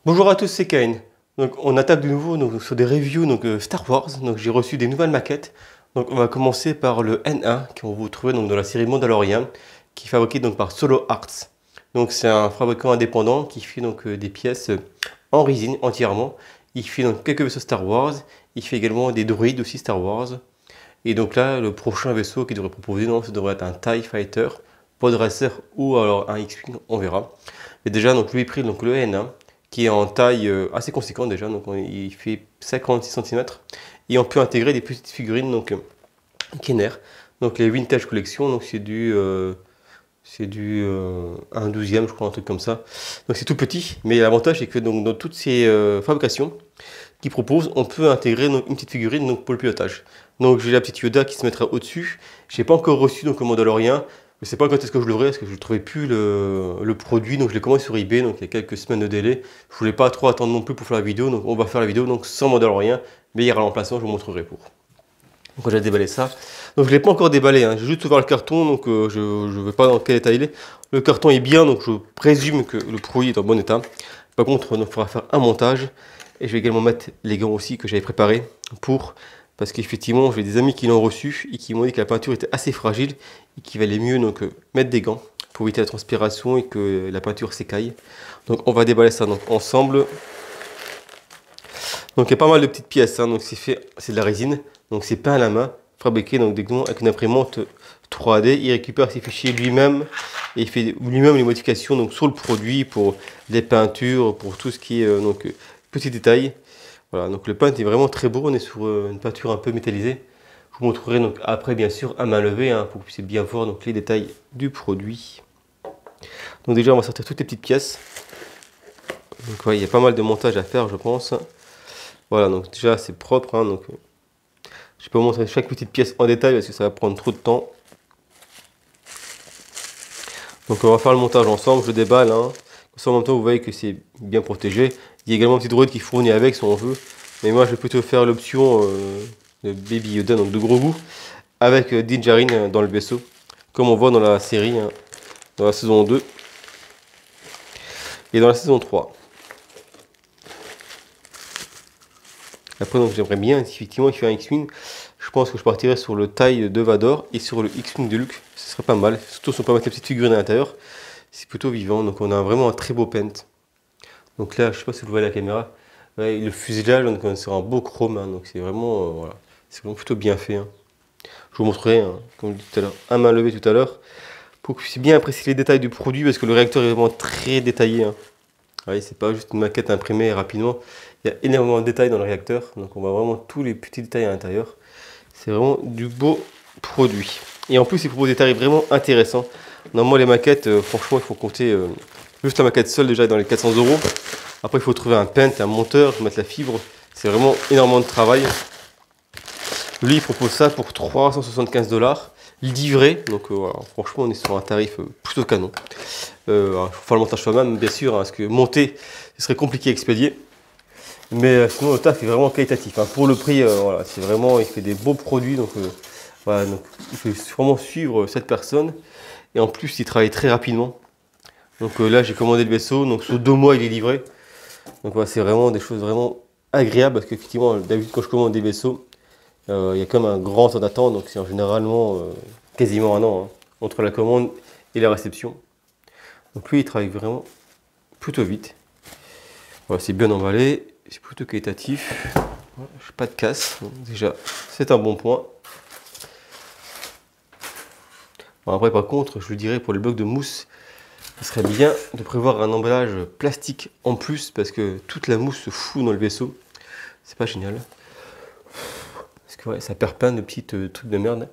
Bonjour à tous, c'est Kane. Donc, on attaque de nouveau sur des reviews Star Wars. Donc, j'ai reçu des nouvelles maquettes. Donc, on va commencer par le N1 qu'on vous trouver dans la série Mandalorian, qui est fabriqué par Solo Arts. Donc, c'est un fabricant indépendant qui fait des pièces en résine entièrement. Il fait quelques vaisseaux Star Wars. Il fait également des droïdes aussi Star Wars. Et donc là, le prochain vaisseau qu'il devrait proposer, ça devrait être un TIE Fighter, Pod Racer ou alors un X-Wing, on verra. Et déjà, je lui ai pris le N1 qui est en taille assez conséquente déjà, il fait 56 cm. Et on peut intégrer des petites figurines Kenner. Donc les Vintage Collection, c'est du 1/12e, je crois, un truc comme ça. Donc c'est tout petit, mais l'avantage c'est que dans toutes ces fabrications qu'ils proposent, on peut intégrer une petite figurine pour le pilotage. Donc j'ai la petite Yoda qui se mettra au-dessus. J'ai pas encore reçu le Mandalorian. Je sais pas quand est-ce que je l'aurai, parce que je ne trouvais plus le produit, donc je l'ai commandé sur eBay, donc il y a quelques semaines de délai. Je voulais pas trop attendre non plus pour faire la vidéo, donc on va faire la vidéo sans Mandalorian, mais il y aura l'emplacement, je vous montrerai pour. Donc j'ai déballé ça. Donc je ne l'ai pas encore déballé, hein. J'ai juste ouvert le carton, donc je ne vais pas dans quel état il est. Le carton est bien, donc je présume que le produit est en bon état. Par contre, il faudra faire un montage, et je vais également mettre les gants aussi que j'avais préparés pour... Parce qu'effectivement, j'ai des amis qui l'ont reçu et qui m'ont dit que la peinture était assez fragile et qu'il valait mieux mettre des gants pour éviter la transpiration et que la peinture s'écaille. Donc on va déballer ça ensemble. Donc il y a pas mal de petites pièces, hein. Donc c'est de la résine, donc c'est peint à la main, fabriqué avec une imprimante 3D. Il récupère ses fichiers lui-même et il fait lui-même les modifications sur le produit pour les peintures, pour tout ce qui est petits détails. Voilà, donc le paint est vraiment très beau, on est sur une peinture un peu métallisée. Je vous montrerai après bien sûr à main levée, hein, pour que vous puissiez bien voir les détails du produit. Donc déjà on va sortir toutes les petites pièces. Donc ouais, il y a pas mal de montage à faire je pense. Voilà, donc déjà c'est propre, hein, je vais pas vous montrer chaque petite pièce en détail parce que ça va prendre trop de temps. Donc on va faire le montage ensemble, je déballe, hein. Comme ça en même temps vous voyez que c'est bien protégé. Il y a également un petit droïde qui fournit avec si on veut. Mais moi je vais plutôt faire l'option de Baby Yoda, donc de gros goût, avec Din Djarin dans le vaisseau. Comme on voit dans la série, hein, dans la saison 2 et dans la saison 3. Après j'aimerais bien, effectivement, il fait un X-Wing. Je pense que je partirais sur le taille de Vador et sur le X-Wing de Luke. Ce serait pas mal. Surtout si on peut mettre les petites figurines à l'intérieur. C'est plutôt vivant. Donc on a vraiment un très beau paint. Donc là, je sais pas si vous voyez la caméra. Ouais, le fuselage, on sera en beau chrome. Hein, donc c'est vraiment, voilà. C'est vraiment plutôt bien fait. Hein. Je vous montrerai, hein, comme je disais tout à l'heure, à main levée tout à l'heure. Pour que vous puissiez bien apprécier les détails du produit. Parce que le réacteur est vraiment très détaillé. Hein. Ouais, c'est pas juste une maquette imprimée rapidement. Il y a énormément de détails dans le réacteur. Donc on voit vraiment tous les petits détails à l'intérieur. C'est vraiment du beau produit. Et en plus, il propose des tarifs vraiment intéressants. Normalement, les maquettes, franchement, il faut compter juste la maquette seule déjà dans les 400 €. Après, il faut trouver un paint, un monteur, mettre la fibre. C'est vraiment énormément de travail. Lui, il propose ça pour 375 $. Livré. Donc, voilà, franchement, on est sur un tarif plutôt canon. Il faut faire le montage soi-même, bien sûr, hein, parce que monter, ce serait compliqué à expédier. Mais sinon le taf est vraiment qualitatif, hein. Pour le prix, voilà, c'est vraiment, il fait des beaux produits, voilà, donc il faut vraiment suivre cette personne. Et en plus il travaille très rapidement. Donc là j'ai commandé le vaisseau, donc sur 2 mois il est livré. Donc voilà, c'est vraiment des choses vraiment agréables parce qu'effectivement d'habitude quand je commande des vaisseaux, il y a quand même un grand temps d'attente, donc c'est généralement quasiment un an, hein, entre la commande et la réception. Donc lui il travaille vraiment plutôt vite. Voilà, c'est bien emballé. C'est plutôt qualitatif. J'ai pas de casse. Donc déjà, c'est un bon point. Bon, après, par contre, je vous dirais pour les blocs de mousse, il serait bien de prévoir un emballage plastique en plus parce que toute la mousse se fout dans le vaisseau. C'est pas génial. Parce que ouais, ça perd plein de petits trucs de merde.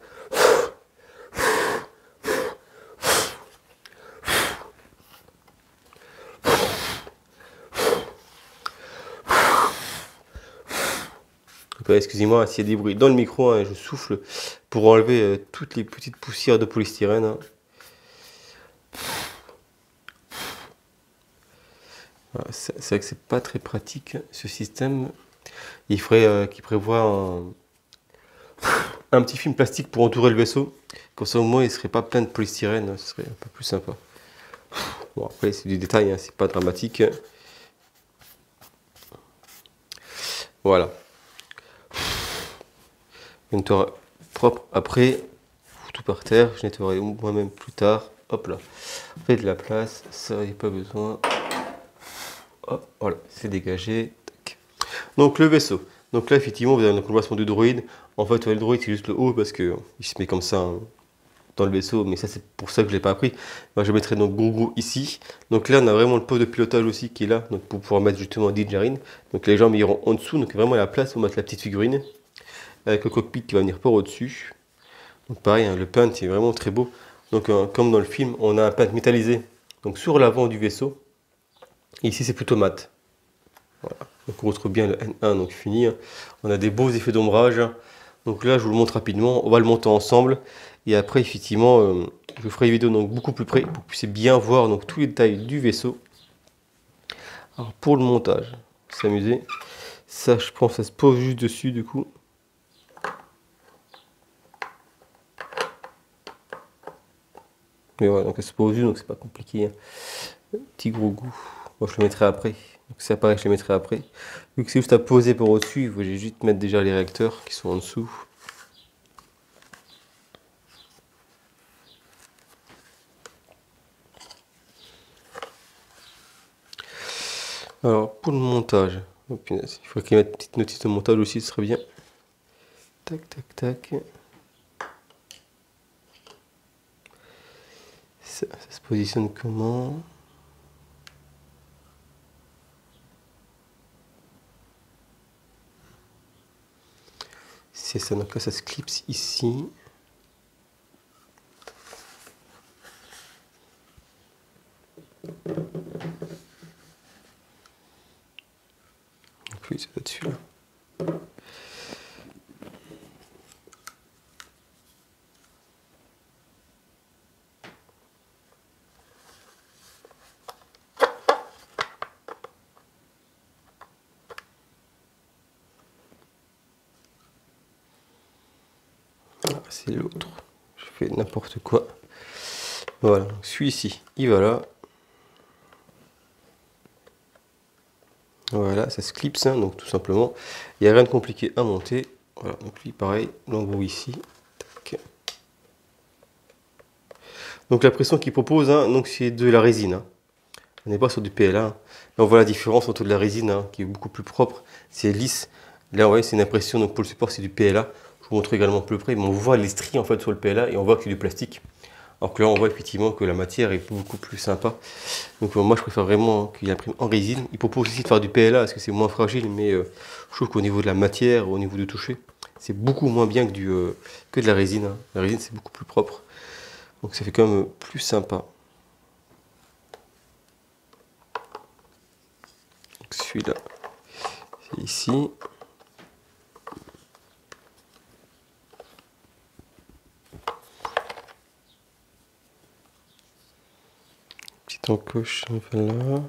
Excusez-moi s'il y a des bruits dans le micro, hein, je souffle pour enlever toutes les petites poussières de polystyrène. Hein. Voilà, c'est vrai que c'est pas très pratique ce système. Il faudrait qu'il prévoie un petit film plastique pour entourer le vaisseau. Comme ça au moins il ne serait pas plein de polystyrène, hein, ce serait un peu plus sympa. Bon après c'est du détail, hein, c'est pas dramatique. Voilà. Je nettoie propre après, tout par terre, je nettoierai moi-même plus tard. Hop là. Faites de la place, ça il n'y a pas besoin. Hop, voilà, c'est dégagé. Tac. Donc le vaisseau. Donc là effectivement vous avez un emplacement du droïde. En fait le droïde c'est juste le haut parce que il se met comme ça hein, dans le vaisseau, mais ça c'est pour ça que je l'ai pas appris. Moi je mettrai donc Grogu ici. Donc là on a vraiment le poste de pilotage aussi qui est là, donc pour pouvoir mettre justement Din Djarin. Donc les jambes iront en dessous, donc vraiment la place pour mettre la petite figurine. Avec le cockpit qui va venir par au-dessus. Donc pareil, hein, le paint est vraiment très beau. Donc comme dans le film, on a un paint métallisé donc sur l'avant du vaisseau. Et ici c'est plutôt mat. Voilà. Donc on retrouve bien le N1 donc fini. On a des beaux effets d'ombrage. Donc là je vous le montre rapidement. On va le monter ensemble. Et après effectivement je vous ferai une vidéo donc beaucoup plus près pour que vous puissiez bien voir donc tous les détails du vaisseau. Alors pour le montage, s'amuser. Ça je pense ça se pose juste dessus du coup. Mais voilà, donc elle se pose donc c'est pas compliqué. Hein. Petit gros goût. Moi je le mettrai après. Donc ça pareil, je le mettrai après. Vu que c'est juste à poser par au-dessus, il faut juste mettre déjà les réacteurs qui sont en dessous. Alors pour le montage, oh, punaise, il faudrait qu'il mette une petite notice de montage aussi, ce serait bien. Tac, tac, tac. Ça se positionne comment? C'est ça, donc là ça se clipse ici. Donc oui, c'est là-dessus là. C'est l'autre. Je fais n'importe quoi. Voilà, donc celui-ci, il va là. Voilà, ça se clipse, hein, donc tout simplement. Il n'y a rien de compliqué à monter. Voilà, donc lui pareil, l'embout ici. Tac. Donc la pression qu'il propose, hein, donc c'est de la résine. Hein. On n'est pas sur du PLA. Hein. Là, on voit la différence entre de la résine, hein, qui est beaucoup plus propre, c'est lisse. Là, ouais, c'est une impression, donc pour le support, c'est du PLA. Je vous montre également plus près, mais on voit les stries en fait sur le PLA et on voit que c'est du plastique. Alors que là, on voit effectivement que la matière est beaucoup plus sympa. Donc moi, je préfère vraiment qu'il imprime en résine. Il propose aussi de faire du PLA parce que c'est moins fragile, mais je trouve qu'au niveau de la matière, au niveau du toucher, c'est beaucoup moins bien que de la résine. Hein. La résine, c'est beaucoup plus propre. Donc ça fait quand même plus sympa. Celui-là, c'est ici. Petite encoche, voilà.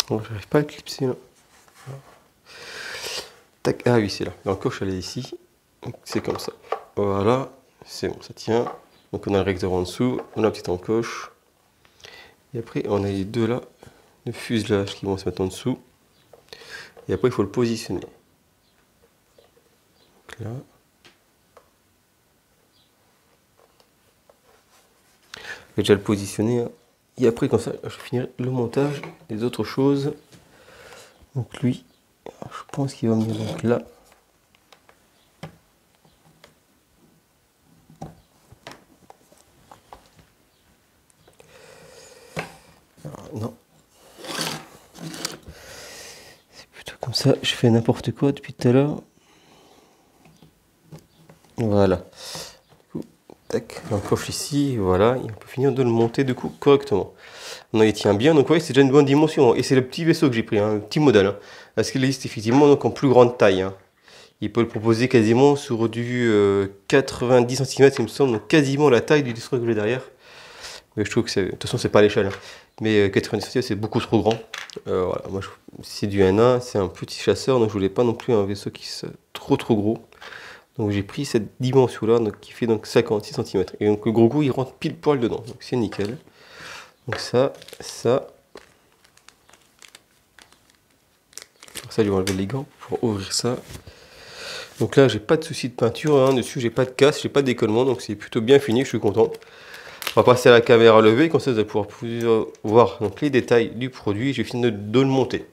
Bon, j'arrive pas à clipser là. Tac, ah oui, c'est là. L'encoche, elle est ici. C'est comme ça. Voilà, c'est bon, ça tient. Donc on a le recteur en dessous, on a la petite encoche. Et après, on a les deux là, le fuselage qui vont se mettre en dessous. Et après, il faut le positionner. Donc là. Je vais déjà le positionner. Hein. Et après, comme ça, je finirai le montage des autres choses. Donc lui, je pense qu'il va venir donc là. Alors, non. C'est plutôt comme ça. Je fais n'importe quoi depuis tout à l'heure. Voilà. Du coup, tac, l'encoche ici, voilà. Et on peut finir de le monter du coup correctement. Non, il tient bien, donc ouais, c'est déjà une bonne dimension. Et c'est le petit vaisseau que j'ai pris, hein, le petit modèle. Hein, parce qu'il existe effectivement donc en plus grande taille. Hein. Il peut le proposer quasiment sur du 90 cm, il me semble, donc quasiment la taille du destroyer que j'ai derrière. Mais je trouve que de toute façon, c'est pas à l'échelle. Hein. Mais 90 cm, c'est beaucoup trop grand. Voilà, moi, c'est du N1, c'est un petit chasseur, donc je voulais pas non plus un vaisseau qui soit trop gros. Donc j'ai pris cette dimension là, donc qui fait donc 56 cm. Et donc le gros goût il rentre pile poil dedans, donc c'est nickel. Donc ça. Pour ça je vais enlever les gants pour ouvrir ça. Donc là j'ai pas de souci de peinture, hein. Dessus j'ai pas de casse, j'ai pas de décollement, donc c'est plutôt bien fini, je suis content. On va passer à la caméra levée, comme ça vous allez pouvoir voir donc, les détails du produit. Je vais finir de le monter.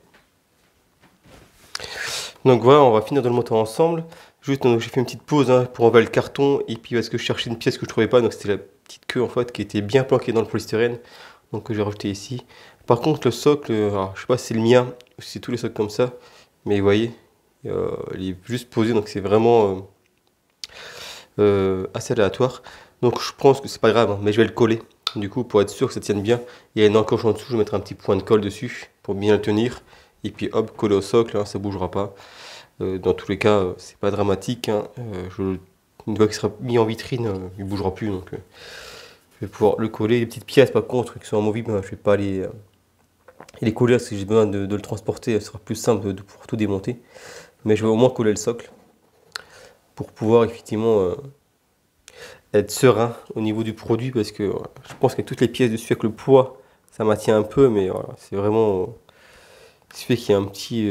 Donc voilà, on va finir de le monter ensemble. Juste, j'ai fait une petite pause hein, pour enlever le carton, et puis parce que je cherchais une pièce que je trouvais pas, donc c'était la petite queue en fait qui était bien planquée dans le polystyrène, donc que j'ai rajouté ici. Par contre le socle, alors, je sais pas si c'est le mien ou si c'est tous les socles comme ça, mais vous voyez, il est juste posé, donc c'est vraiment assez aléatoire. Donc je pense que c'est pas grave, hein, mais je vais le coller. Du coup, pour être sûr que ça tienne bien, il y a une encoche en dessous, je vais mettre un petit point de colle dessus pour bien le tenir. Et puis hop, coller au socle, hein, ça bougera pas. Dans tous les cas, c'est pas dramatique. Hein. Une fois qu'il sera mis en vitrine, il bougera plus. Donc je vais pouvoir le coller. Les petites pièces, par contre, qui sont amovibles, hein, je vais pas les coller parce que j'ai besoin de le transporter. Ce sera plus simple de pouvoir tout démonter. Mais je vais au moins coller le socle pour pouvoir effectivement être serein au niveau du produit, parce que je pense qu'avec toutes les pièces dessus, avec le poids, ça maintient un peu, mais voilà, c'est vraiment ce qui fait qu'il y a un petit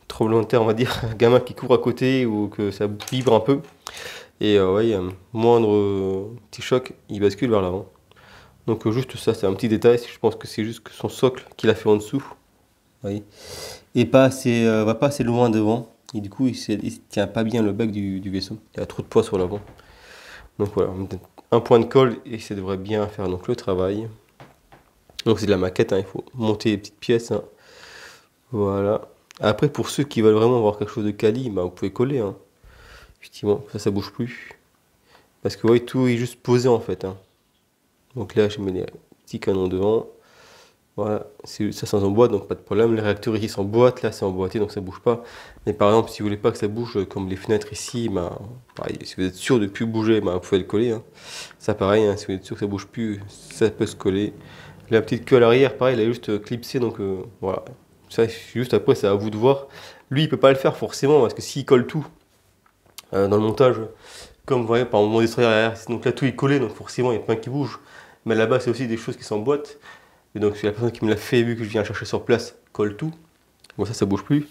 tremblement de terre, on va dire, un gamin qui court à côté ou que ça vibre un peu, et ouais, il y a un moindre petit choc, il bascule vers l'avant. Donc juste ça, c'est un petit détail, je pense que c'est juste que son socle qu'il a fait en dessous, oui, et pas assez, va pas assez loin devant, et du coup il tient pas bien le bec du vaisseau, il y a trop de poids sur l'avant. Donc voilà, un point de colle et ça devrait bien faire donc le travail. Donc c'est de la maquette, hein, il faut monter les petites pièces. Hein. Voilà. Après pour ceux qui veulent vraiment avoir quelque chose de quali, bah, vous pouvez coller. Hein. Effectivement, ça bouge plus. Parce que ouais, tout est juste posé en fait. Hein. Donc là je mets les petits canons devant. Voilà, ça c'est en boîte, donc pas de problème. Les réacteurs ici sont en boîte, là c'est emboîté, donc ça bouge pas. Mais par exemple, si vous voulez pas que ça bouge, comme les fenêtres ici, bah, pareil, si vous êtes sûr de plus bouger, bah, vous pouvez le coller. Hein. Ça pareil, hein, si vous êtes sûr que ça bouge plus, ça peut se coller. La petite queue à l'arrière, pareil, elle est juste clipsée, donc voilà. Ça, juste après, c'est à vous de voir. Lui, il peut pas le faire forcément, parce que s'il colle tout dans le montage, comme vous voyez, par exemple, mon destroyer arrière, donc là tout est collé, donc forcément il y a plein qui bouge. Mais là-bas, c'est aussi des choses qui s'emboîtent. Et donc c'est la personne qui me l'a fait, vu que je viens chercher sur place, colle tout. Bon ça bouge plus.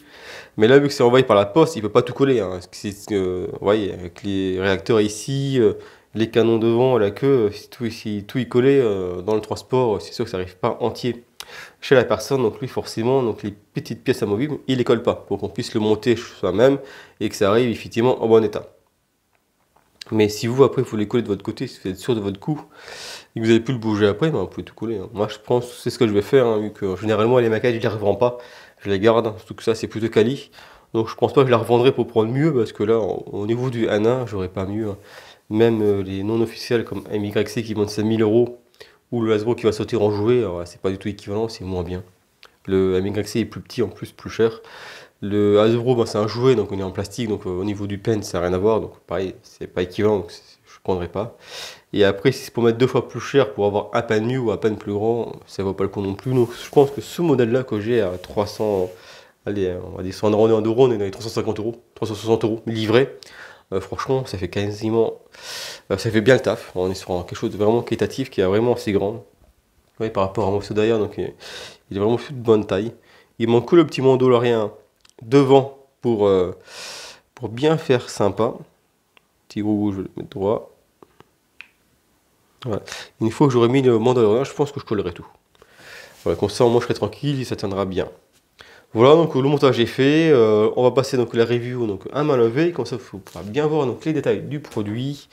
Mais là vu que c'est envoyé par la poste, il peut pas tout coller. Hein. Vous voyez, avec les réacteurs ici, les canons devant, la queue, si tout est collé dans le transport, c'est sûr que ça n'arrive pas entier chez la personne. Donc lui forcément, donc les petites pièces amovibles, il les colle pas pour qu'on puisse le monter soi-même et que ça arrive effectivement en bon état. Mais si vous après vous les collez de votre côté, si vous êtes sûr de votre coup, et que vous avez pu le bouger après, ben, vous pouvez tout coller. Hein. Moi je pense que c'est ce que je vais faire, hein, vu que généralement les maquettes je les revends pas, je les garde, hein, surtout que ça c'est plutôt quali. Donc je pense pas que je la revendrai pour prendre mieux, parce que là au niveau du N1 j'aurais pas mieux. Hein. Même les non officiels comme MYC qui vendent 5000 euros, ou le Hasbro qui va sortir en jouet, c'est pas du tout équivalent, c'est moins bien. Le MYC est plus petit en plus, plus cher. Le Hasbro, ben, c'est un jouet, donc on est en plastique, donc au niveau du pen, ça n'a rien à voir, donc pareil, c'est pas équivalent, donc je prendrai pas. Et après, si c'est pour mettre 2 fois plus cher pour avoir un pen mieux ou un pen plus grand, ça vaut pas le coup non plus. Donc je pense que ce modèle-là que j'ai à 300, allez, on va dire sur un rond d'euro, on est dans les 350 euros, 360 euros livré. Franchement, ça fait quasiment, ça fait bien le taf. On est sur quelque chose de vraiment qualitatif qui est vraiment assez grand. Oui, par rapport à mon derrière, donc il est vraiment de bonne taille. Il manque que le petit mandalorien devant pour bien faire sympa. Petit rouge, je vais le mettre droit. Voilà. Une fois que j'aurai mis le mandalorien, je pense que je collerai tout. Voilà, comme ça, moi je serai tranquille et ça tiendra bien. Voilà, donc le montage est fait. On va passer donc la review donc à main levée, comme ça vous pourrez bien voir donc les détails du produit.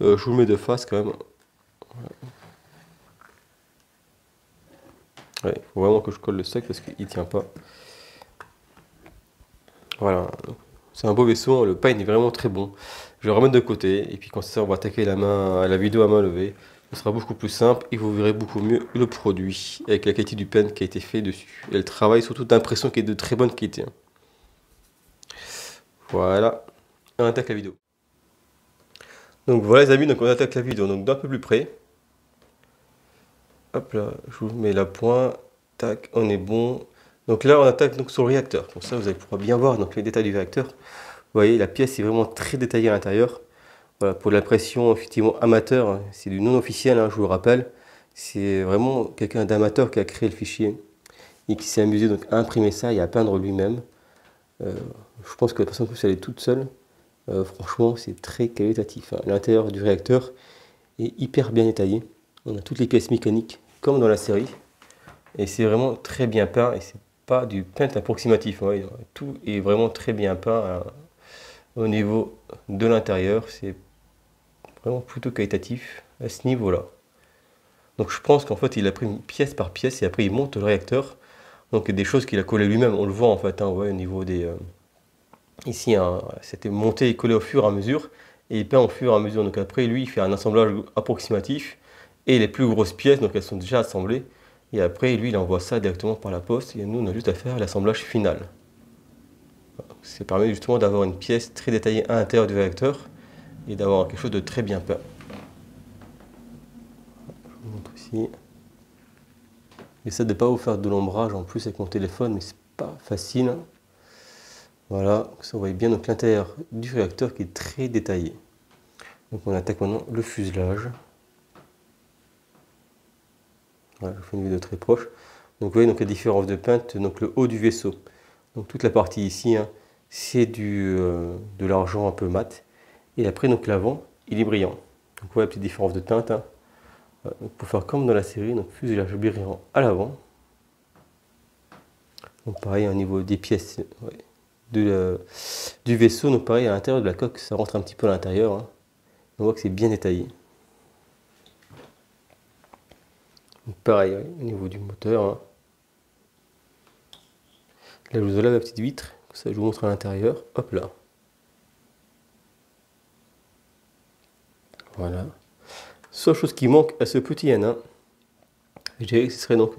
Je vous le mets de face quand même. Ouais, il faut vraiment que je colle le sec parce qu'il tient pas. Voilà, c'est un beau vaisseau, le pain est vraiment très bon. Je vais le remettre de côté et puis quand ça on va attaquer la vidéo à main levée. Ce sera beaucoup plus simple et vous verrez beaucoup mieux le produit avec la qualité du pen qui a été fait dessus. Et le travail surtout d'impression qui est de très bonne qualité. Voilà, on attaque la vidéo. Donc voilà les amis, donc on attaque la vidéo donc d'un peu plus près. Hop là, je vous mets la pointe, tac, on est bon. Donc là on attaque donc sur le réacteur. Pour ça vous allez pouvoir bien voir donc les détails du réacteur. voyez, la pièce est vraiment très détaillée à l'intérieur. Voilà, pour l'impression effectivement amateur, hein, c'est du non officiel, hein, je vous le rappelle. C'est vraiment quelqu'un d'amateur qui a créé le fichier et qui s'est amusé donc à imprimer ça et à peindre lui-même. Je pense que la personne en plus elle est toute seule. Franchement, c'est très qualitatif, hein. L'intérieur du réacteur est hyper bien détaillé. On a toutes les pièces mécaniques comme dans la série. Et c'est vraiment très bien peint et c'est pas du paint approximatif, hein. Tout est vraiment très bien peint, hein. Au niveau de l'intérieur, c'est vraiment plutôt qualitatif à ce niveau-là. Donc je pense qu'en fait il a pris pièce par pièce et après il monte le réacteur. Donc il y a des choses qu'il a collées lui-même, on le voit en fait, hein, ouais, au niveau des... ici, hein, c'était monté et collé au fur et à mesure et il peint au fur et à mesure. Donc après lui il fait un assemblage approximatif et les plus grosses pièces, donc elles sont déjà assemblées. Et après lui il envoie ça directement par la poste et nous on a juste à faire l'assemblage final. Ça permet justement d'avoir une pièce très détaillée à l'intérieur du réacteur et d'avoir quelque chose de très bien peint. Je vous montre ici. J'essaie de ne pas vous faire de l'ombrage en plus avec mon téléphone, mais c'est pas facile. Voilà, ça vous voyez bien donc l'intérieur du réacteur qui est très détaillé. Donc on attaque maintenant le fuselage. Voilà, je fais une vidéo très proche. Donc vous voyez donc la différence de teinte, donc le haut du vaisseau. Donc toute la partie ici, hein, c'est de l'argent un peu mat. Et après donc l'avant, il est brillant. Donc vous voyez la petite différence de teinte, hein. Donc pour faire comme dans la série, donc fuselage brillant à l'avant. Donc pareil au niveau des pièces, ouais, du vaisseau, donc pareil à l'intérieur de la coque, ça rentre un petit peu à l'intérieur, hein. On voit que c'est bien détaillé. Donc pareil, ouais, au niveau du moteur, hein. Là je vous enlève la petite vitre, ça je vous montre à l'intérieur, hop là. Voilà. Seule chose qui manque à ce petit N1, je dirais que ce serait donc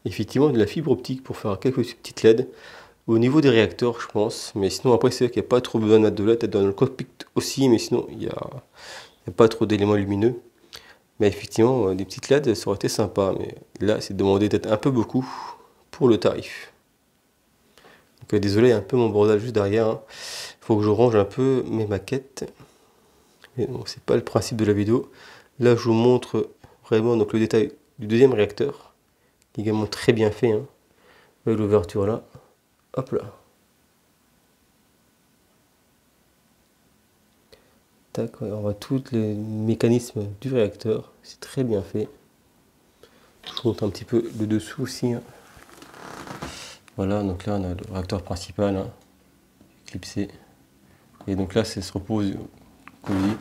effectivement de la fibre optique pour faire quelques petites LED au niveau des réacteurs, je pense. Mais sinon, après, c'est vrai qu'il n'y a pas trop besoin de mettre de LED, peut-être dans le cockpit aussi, mais sinon, il n'y a pas trop d'éléments lumineux. Mais effectivement, des petites LED, ça aurait été sympa. Mais là, c'est demandé peut-être un peu beaucoup pour le tarif. Donc, désolé, un peu mon bordel juste derrière, hein. Il faut que je range un peu mes maquettes. Mais bon, c'est pas le principe de la vidéo. Là, je vous montre vraiment donc, le détail du deuxième réacteur, qui est également très bien fait, hein. Avec l'ouverture là, hop là. Tac, on voit tous les mécanismes du réacteur, c'est très bien fait. Je vous montre un petit peu le dessous aussi, hein. Voilà, donc là on a le réacteur principal, hein, clipsé. Et donc là, ça se repose, comme je dis. Vous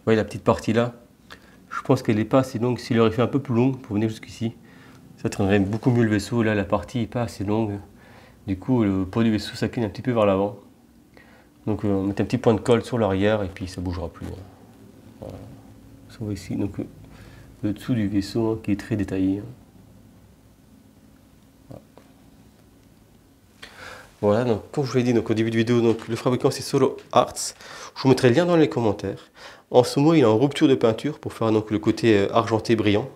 voyez la petite partie là, je pense qu'elle n'est pas assez longue. S'il aurait fait un peu plus longue pour venir jusqu'ici, ça traînerait beaucoup mieux le vaisseau. Là, la partie n'est pas assez longue. Du coup, le poids du vaisseau s'incline un petit peu vers l'avant. Donc, on met un petit point de colle sur l'arrière et puis ça ne bougera plus. Voilà. Ça, on voit ici donc, le dessous du vaisseau, hein, qui est très détaillé. Voilà, donc comme je vous l'ai dit donc, au début de vidéo, donc, le fabricant c'est Solo Arts. Je vous mettrai le lien dans les commentaires. En ce moment, il est en rupture de peinture pour faire donc, le côté argenté brillant.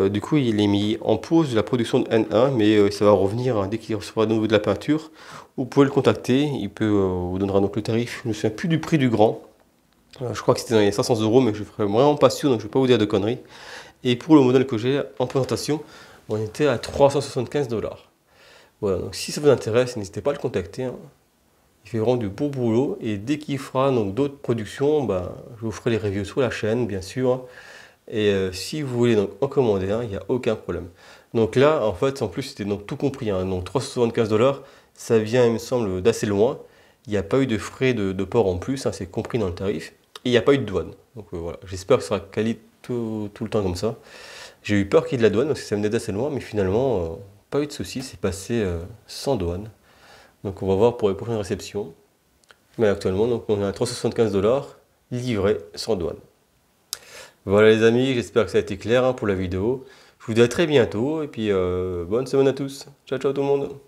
Du coup, il est mis en pause de la production de N1, mais ça va revenir, hein, dès qu'il recevra de nouveau de la peinture. Vous pouvez le contacter, il peut vous donnera donc le tarif. Je ne me souviens plus du prix du grand. Je crois que c'était dans les 500 €, mais je ne serais vraiment pas sûr, donc je ne vais pas vous dire de conneries. Et pour le modèle que j'ai en présentation, on était à 375 $. Voilà, donc si ça vous intéresse, n'hésitez pas à le contacter, hein. Il fait vraiment du beau boulot et dès qu'il fera donc d'autres productions, bah, je vous ferai les reviews sur la chaîne, bien sûr, hein. Et si vous voulez donc en commander un, il n'y a aucun problème. Donc là, en fait, en plus, c'était donc tout compris, hein. Donc 375 $, ça vient, il me semble, d'assez loin. Il n'y a pas eu de frais de port en plus, hein, c'est compris dans le tarif. Et il n'y a pas eu de douane. Donc voilà, j'espère que ça sera quali tout le temps comme ça. J'ai eu peur qu'il y ait de la douane parce que ça venait d'assez loin, mais finalement, pas eu de soucis, c'est passé sans douane. Donc on va voir pour les prochaines réceptions. Mais actuellement, donc, on est à 375 $, livré sans douane. Voilà les amis, j'espère que ça a été clair, hein, pour la vidéo. Je vous dis à très bientôt et puis bonne semaine à tous. Ciao ciao tout le monde.